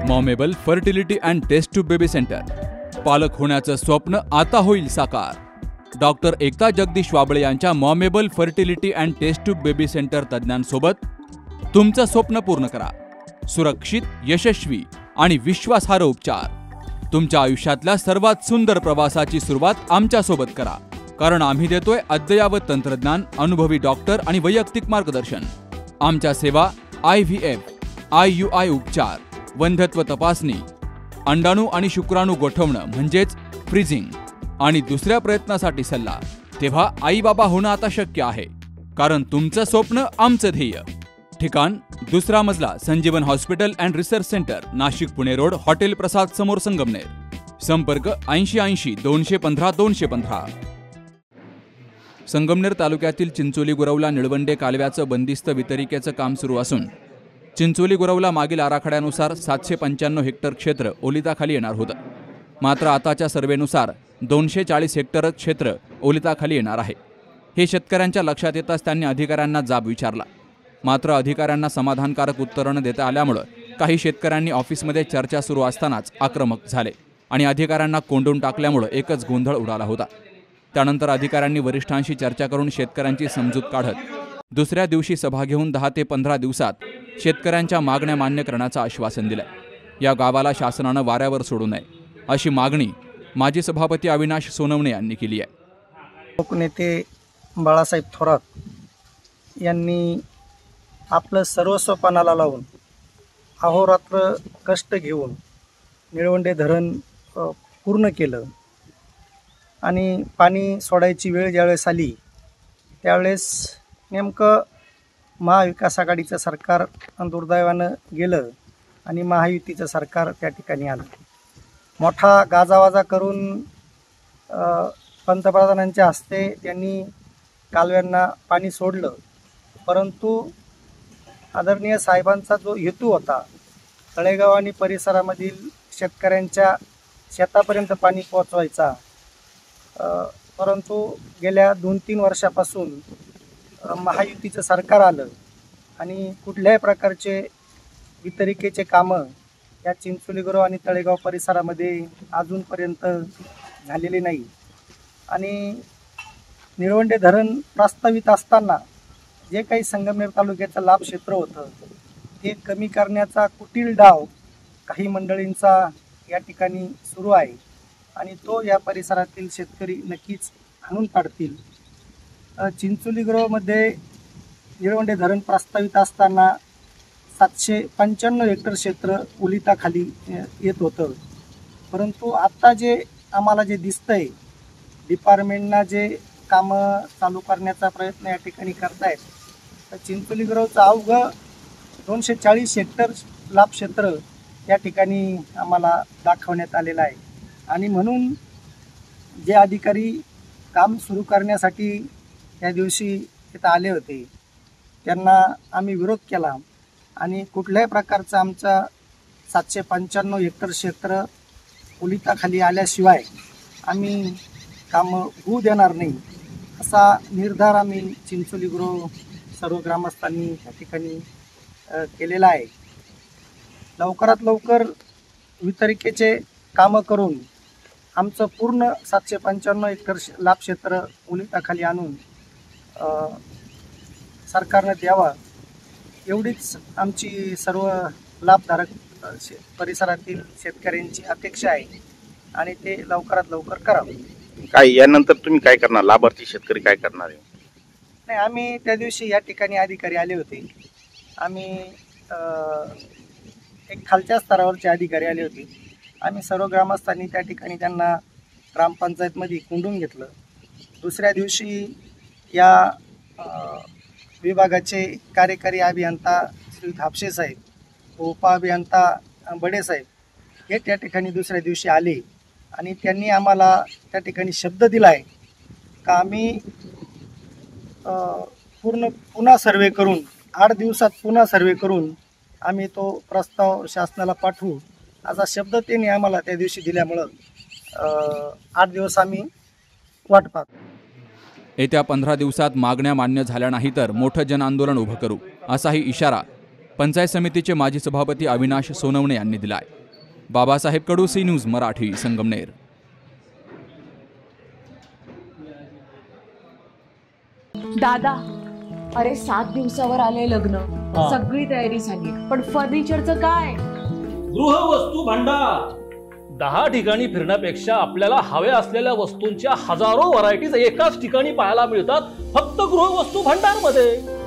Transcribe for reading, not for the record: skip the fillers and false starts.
मॉमेबल fertility and test tube baby centre. पालक होण्याचं स्वप्न आता होईल साकार. डॉक्टर एकता जगदीश वाबळे यांच्या Momable fertility and test tube baby centre तज्ज्ञांसोबत तुमचं स्वप्न पूर्ण करा. सुरक्षित, यशस्वी आणि विश्वासार्ह उपचार. तुमच्या आयुष्यातल्या सर्वात सुंदर प्रवासाची सुरुवात आमच्यासोबत करा. कारण आम्ही देतोय अद्ययावत तंत्रज्ञान, अनुभवी डॉक्टर आणि वैयक्तिक मार्गदर्शन. आमच्या सेवा IVF, IUI उपचार, वंध्यत्व तपासणी, अंडाणू आणि शुक्राणू गोठवणं म्हणजेच फ्रीजिंग आणि दुसऱ्या प्रयत्नासाठी सल्ला. तेव्हा आई बाबा होणं आता शक्य आहे. कारण तुमचं स्वप्न आमचं ध्येय. ठिकाण 2रा मजला, Sanjeevan hospital and research centre, Nashik Pune road, hotel Prasad समोर, संगमनेर. संपर्क 8080 215 215. संगमनेर तालुक्यातील चिंचोली गुरवला निळवंडे कालव्याचं बंदिस्त वितरिकेचं काम सुरू असून चिंचोली गुरवला मागील आराखड्यानुसार 795 हेक्टर क्षेत्र ओलिताखाली येणार होतं. मात्र आताच्या सर्वेनुसार 240 हेक्टर क्षेत्र ओलिताखाली येणार आहे. हे शेतकऱ्यांच्या लक्षात येताच त्यांनी अधिकाऱ्यांना जाब विचारला. मात्र अधिकाऱ्यांना समाधानकारक उत्तर न देता आल्यामुळे काही शेतकऱ्यांनी ऑफिसमध्ये चर्चा सुरू असतानाच आक्रमक झाले आणि अधिकाऱ्यांना कोंडून टाकल्यामुळे एकच गोंधळ उडाला होता. त्यानंतर अधिकाऱ्यांनी वरिष्ठांशी चर्चा करून शेतकऱ्यांची समजूत काढत दुसऱ्या दिवशी सभा घेऊन 10 ते 15 दिवसात शेतकऱ्यांच्या मागण्या मान्य करण्याचं आश्वासन दिलं. या गावाला शासनानं वाऱ्यावर सोडू नये अशी मागणी माजी सभापती अविनाश सोनवणे यांनी केली आहे. लोकनेते बाळासाहेब थोरात यांनी आपलं सर्वस्व पणाला लावून अहोरात्र कष्ट घेऊन निळवंडे धरण पूर्ण केलं आणि पाणी सोडायची वेळ ज्यावेळेस आली त्यावेळेस नेमकं महाविकास आघाडीचं सरकार दुर्दैवानं गेलं आणि महायुतीचं सरकार त्या ठिकाणी आलं. मोठा गाजावाजा करून पंतप्रधानांच्या हस्ते त्यांनी कालव्यांना पाणी सोडलं. परंतु आदरणीय साहेबांचा जो हेतू होता तळेगाव आणि परिसरामधील शेतकऱ्यांच्या शेतापर्यंत पाणी पोहोचवायचा, परंतु गेल्या 2-3 वर्षापासून महायुतीचं सरकार आलं आणि कुठल्याही प्रकारचे वितरिकेचे कामं या चिंचोली गुरव आणि तळेगाव परिसरामध्ये अजूनपर्यंत झालेले नाही. आणि निळवंडे धरण प्रस्तावित असताना जे काही संगमनेर तालुक्याचं लाभ क्षेत्र होतं ते कमी करण्याचा कुटील डाव काही मंडळींचा या ठिकाणी सुरू आहे आणि तो या परिसरातील शेतकरी नक्कीच हाणून पाडतील. चिंचोली गुरवमध्ये निळवंडे धरण प्रस्तावित असताना 795 हेक्टर क्षेत्र ओलिताखाली येत होतं. परंतु आत्ता जे आम्हाला जे दिसतंय, डिपार्टमेंटना जे कामं चालू करण्याचा प्रयत्न या ठिकाणी करतायत, तर चिंचोली गुरवचं अवघं 240 हेक्टर लाभ क्षेत्र या ठिकाणी आम्हाला दाखवण्यात आलेलं आहे. आणि म्हणून जे अधिकारी काम सुरू करण्यासाठी त्या दिवशी तिथं आले होते त्यांना आम्ही विरोध केला आणि कुठल्याही प्रकारचं आमचा 795 हेक्टर क्षेत्र ओलिताखाली आल्याशिवाय आम्ही कामं होऊ देणार नाही असा निर्धार आम्ही चिंचोली गुरव सर्व ग्रामस्थांनी त्या ठिकाणी केलेला आहे. लवकरात लवकर वितरिकेचे कामं करून आमचं पूर्ण 795 हेक्टर लाभ क्षेत्र ओलिताखाली आणून सरकारनं द्यावा एवढीच आमची सर्व लाभधारक परिसरातील शेतकऱ्यांची अपेक्षा आहे आणि ते लवकरात लवकर करावं. काय यानंतर तुम्ही काय करणार? लाभार्थी शेतकरी काय करणार आहे? नाही, आम्ही त्या दिवशी या ठिकाणी अधिकारी आले होते. आम्ही एक खालच्या स्तरावरचे अधिकारी आले होते. आम्ही सर्व ग्रामस्थांनी त्या ठिकाणी त्यांना ग्रामपंचायतमध्ये कोंडून घेतलं. दुसऱ्या दिवशी या विभागाचे कार्यकारी अभियंता श्री हापशे साहेब, उपअभियंता बडे साहेब हे त्या ठिकाणी दुसऱ्या दिवशी आले आणि त्यांनी आम्हाला त्या ठिकाणी शब्द दिला आहे का आम्ही पुन्हा सर्वे करून 8 दिवसात पुन्हा सर्वे करून आम्ही तो प्रस्ताव शासनाला पाठवू असा शब्द त्यांनी आम्हाला त्या दिवशी दिल्यामुळं 8 दिवस आम्ही वाट पाहतो. येत्या 15 दिवसात मागण्या मान्य झाल्या नाही तर मोठं जनआंदोलन उभं करू असाही इशारा पंचायत समितीचे माजी सभापती अविनाश सोनवणे यांनी दिलाय. बाबासाहेब कडू, सी न्यूज मराठी, संगमनेर. दादा, अरे 7 दिवसावर आले लग्न, सगळी तयारी झाली, पण फर्निचरचं काय? गृहवस्तू भांडार 10 ठिकाणी फिरण्यापेक्षा आपल्याला हव्या असलेल्या वस्तूंच्या हजारो व्हरायटीज एकाच ठिकाणी पाहायला मिळतात, फक्त गृहवस्तू भांडार मध्ये.